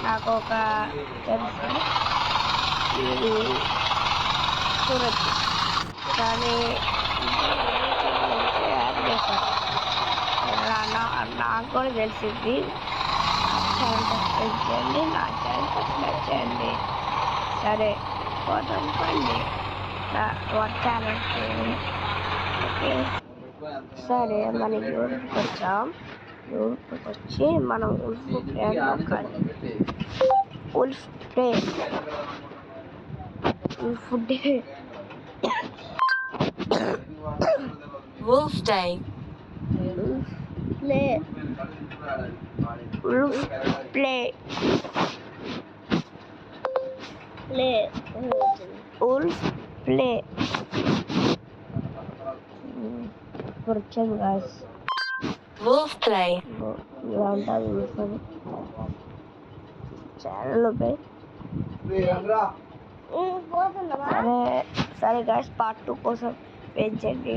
నాకు ఒక తెలుసు, ఇది చూడొచ్చు. కానీ యాడ్ చేశాను. నాకు కూడా తెలిసింది. ఛానల్ సబ్స్క్రైబ్ చేయండి, నా ఛానల్ సబ్స్క్రైబ్ చేయండి. సరే పోతాం పండి ఛానల్ ఓకే. సరే మన యూట్యూబ్కి వచ్చాం. యూట్యూబ్కి వచ్చి మనం ఉల్ఫ్ ప్లే నొక్కాలి. Wolf play Wolf Day. Play wolf play play wolf play వచ్చాను గాయస్. Wolf Play. ఇలా ఉంటుంది ఛానల్ పై. సరే సరే గాయస్, పార్ట్ 2 కోసం వెయిట్ చేయండి.